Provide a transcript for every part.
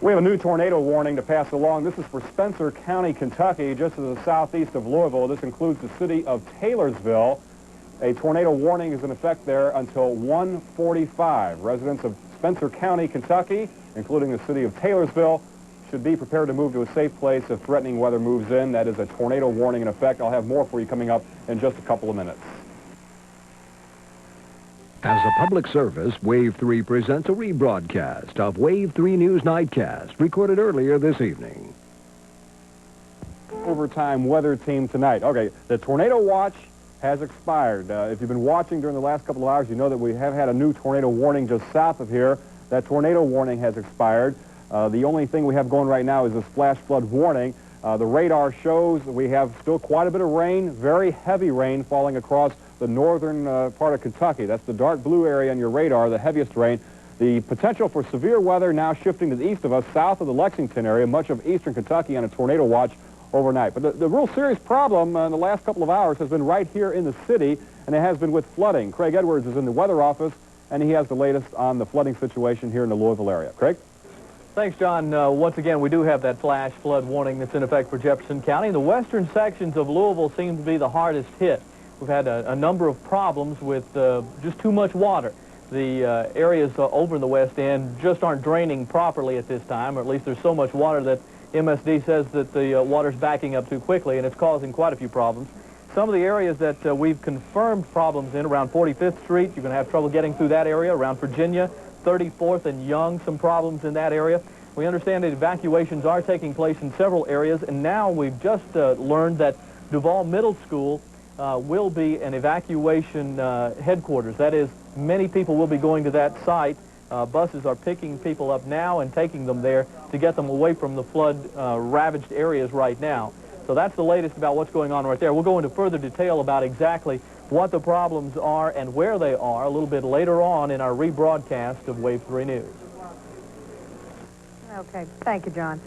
We have a new tornado warning to pass along. This is for Spencer County, Kentucky, just to the southeast of Louisville. This includes the city of Taylorsville. A tornado warning is in effect there until 1:45. Residents of Spencer County, Kentucky, including the city of Taylorsville, should be prepared to move to a safe place if threatening weather moves in. That is a tornado warning in effect. I'll have more for you coming up in just a couple of minutes. As a public service, Wave 3 presents a rebroadcast of Wave 3 News Nightcast, recorded earlier this evening. Overtime weather team tonight. Okay, the tornado watch has expired. If you've been watching during the last couple of hours, you know that we have had a new tornado warning just south of here. That tornado warning has expired. The only thing we have going right now is this flash flood warning. The radar shows we have still quite a bit of rain, very heavy rain falling across the northern part of Kentucky. That's the dark blue area on your radar, the heaviest rain. The potential for severe weather now shifting to the east of us, south of the Lexington area, much of eastern Kentucky on a tornado watch overnight. But the real serious problem in the last couple of hours has been right here in the city, and it has been with flooding. Craig Edwards is in the weather office, and he has the latest on the flooding situation here in the Louisville area. Craig? Thanks, John. Once again, we do have that flash flood warning that's in effect for Jefferson County. The western sections of Louisville seem to be the hardest hit. We've had a number of problems with just too much water. The areas over in the west end just aren't draining properly at this time, or at least there's so much water that MSD says that the water's backing up too quickly, and it's causing quite a few problems. Some of the areas that we've confirmed problems in, around 45th Street, you're going to have trouble getting through that area. Around Virginia, 34th and Young, some problems in that area. We understand that evacuations are taking place in several areas, and now we've just learned that Duval Middle School will be an evacuation headquarters. That is, many people will be going to that site. Buses are picking people up now and taking them there to get them away from the flood-ravaged areas right now. So that's the latest about what's going on right there. We'll go into further detail about exactly what the problems are and where they are a little bit later on in our rebroadcast of Wave 3 News. Okay, thank you, John.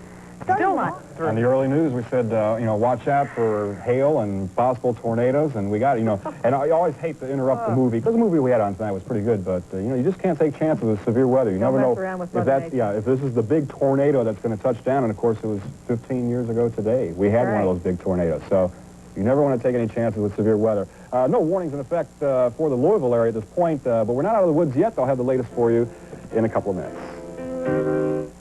Still not. On the early news, we said, watch out for hail and possible tornadoes, and we got, and I always hate to interrupt the movie, because the movie we had on tonight was pretty good, but, you just can't take chances with severe weather. You never know if this is the big tornado that's going to touch down, and of course it was 15 years ago today. We had one of those big tornadoes, so you never want to take any chances with severe weather. No warnings in effect for the Louisville area at this point, but we're not out of the woods yet. I'll have the latest for you in a couple of minutes.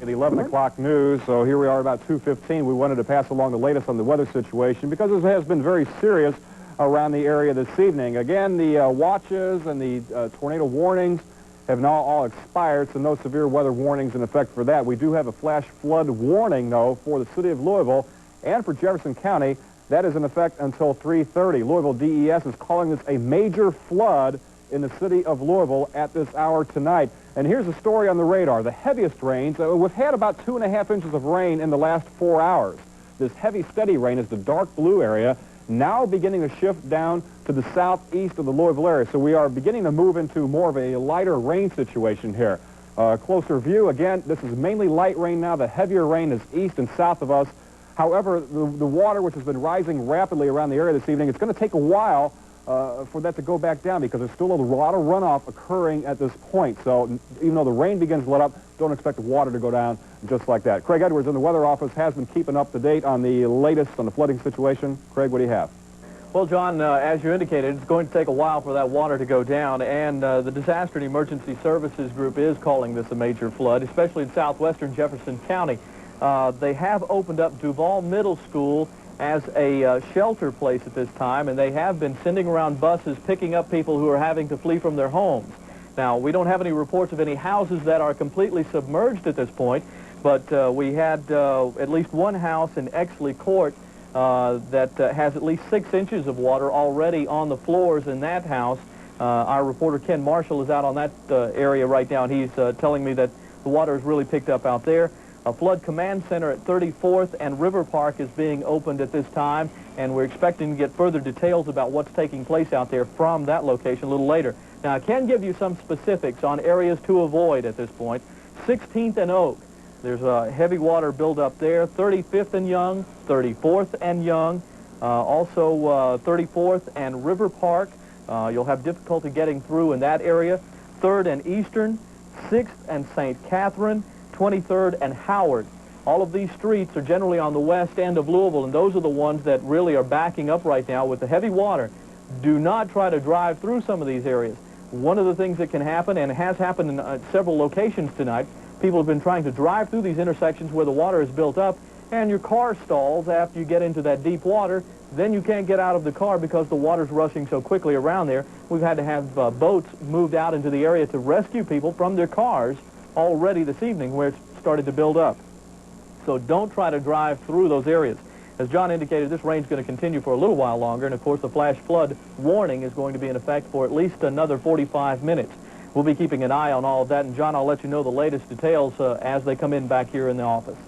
At 11 o'clock news, so here we are about 2:15. We wanted to pass along the latest on the weather situation because it has been very serious around the area this evening. Again, the watches and the tornado warnings have now all expired, so no severe weather warnings in effect for that. We do have a flash flood warning, though, for the city of Louisville and for Jefferson County. That is in effect until 3:30. Louisville DES is calling this a major flood in the city of Louisville at this hour tonight. And here's a story on the radar. The heaviest rains, we've had about 2.5 inches of rain in the last 4 hours. This heavy, steady rain is the dark blue area, now beginning to shift down to the southeast of the Louisville area. So we are beginning to move into more of a lighter rain situation here. Closer view, again, this is mainly light rain now. The heavier rain is east and south of us. However, the water, which has been rising rapidly around the area this evening, it's going to take a while for that to go back down because there's still a lot of runoff occurring at this point. So even though the rain begins to let up, don't expect the water to go down just like that. Craig Edwards in the weather office has been keeping up to date on the latest on the flooding situation. Craig, what do you have? Well, John, as you indicated, it's going to take a while for that water to go down, and the Disaster and Emergency Services Group is calling this a major flood, especially in southwestern Jefferson County. They have opened up Duval Middle School as a shelter place at this time, and they have been sending around buses picking up people who are having to flee from their homes. Now, we don't have any reports of any houses that are completely submerged at this point, but we had at least one house in Exley Court that has at least 6 inches of water already on the floors in that house. Our reporter Ken Marshall is out on that area right now, and he's telling me that the water has really picked up out there. A flood command center at 34th and River Park is being opened at this time, and we're expecting to get further details about what's taking place out there from that location a little later. Now, I can give you some specifics on areas to avoid at this point. 16th and Oak, there's a heavy water buildup there. 35th and Young, 34th and Young, also 34th and River Park. You'll have difficulty getting through in that area. 3rd and Eastern, 6th and St. Catherine, 23rd, and Howard. All of these streets are generally on the west end of Louisville, and those are the ones that really are backing up right now with the heavy water. Do not try to drive through some of these areas. One of the things that can happen, and it has happened in several locations tonight, people have been trying to drive through these intersections where the water is built up, and your car stalls after you get into that deep water. Then you can't get out of the car because the water's rushing so quickly around there. We've had to have boats moved out into the area to rescue people from their cars already this evening where it's started to build up. So don't try to drive through those areas. As John indicated, this rain's going to continue for a little while longer, and of course the flash flood warning is going to be in effect for at least another 45 minutes. We'll be keeping an eye on all of that, and John, I'll let you know the latest details as they come in back here in the office.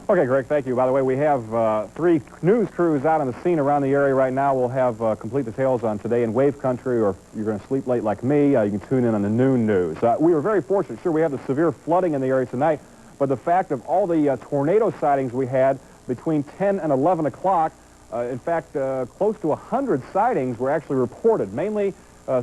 Okay, Greg, thank you. By the way, we have 3 news crews out on the scene around the area right now. We'll have complete details on Today in Wave Country, or if you're going to sleep late like me, you can tune in on the noon news. We were very fortunate. Sure, we have the severe flooding in the area tonight, but the fact of all the tornado sightings we had between 10 and 11 o'clock, in fact, close to 100 sightings were actually reported, mainly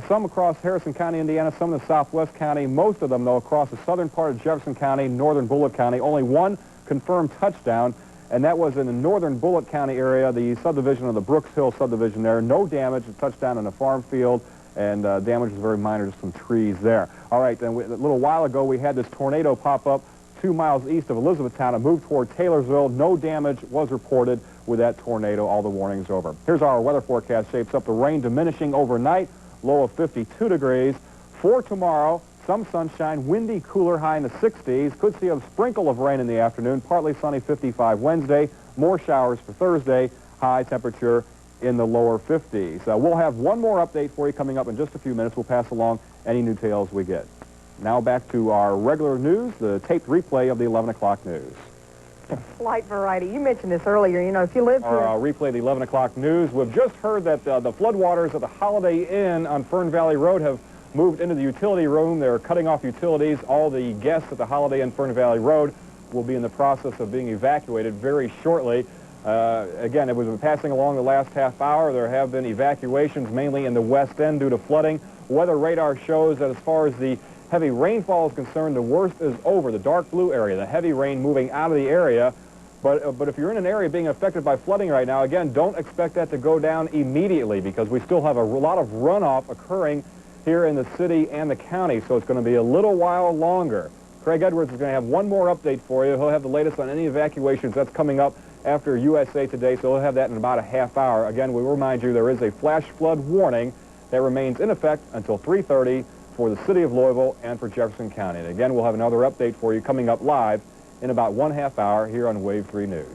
some across Harrison County, Indiana, some in the southwest county, most of them, though, across the southern part of Jefferson County, northern Bullitt County. Only one confirmed touchdown, and that was in the northern Bullitt County area, the subdivision of the Brooks Hill subdivision there. No damage, a touchdown in a farm field, and damage was very minor, just some trees there. All right, then a little while ago we had this tornado pop up 2 miles east of Elizabethtown and moved toward Taylorsville. No damage was reported with that tornado. All the warnings over. Here's our weather forecast. Shapes up the rain diminishing overnight, low of 52 degrees. For tomorrow, some sunshine, windy, cooler, high in the 60s. Could see a sprinkle of rain in the afternoon. Partly sunny, 55 Wednesday. More showers for Thursday. High temperature in the lower 50s. We'll have one more update for you coming up in just a few minutes. We'll pass along any new details we get. Now back to our regular news, the taped replay of the 11 o'clock news. Slight variety. You mentioned this earlier. You know, if you live here... Our replay of the 11 o'clock news. We've just heard that the floodwaters at the Holiday Inn on Fern Valley Road have moved into the utility room. They're cutting off utilities. All the guests at the Holiday Inn Fern Valley Road will be in the process of being evacuated very shortly. Again, it was passing along the last half hour. There have been evacuations mainly in the west end due to flooding. Weather radar shows that as far as the heavy rainfall is concerned, the worst is over. The dark blue area, the heavy rain moving out of the area. But if you're in an area being affected by flooding right now, again, don't expect that to go down immediately because we still have a lot of runoff occurring here in the city and the county, so it's going to be a little while longer. Craig Edwards is going to have one more update for you. He'll have the latest on any evacuations. That's coming up after USA Today, so he'll have that in about a half hour. Again, we remind you there is a flash flood warning that remains in effect until 3:30 for the city of Louisville and for Jefferson County. And again, we'll have another update for you coming up live in about 1/2 hour here on Wave 3 News.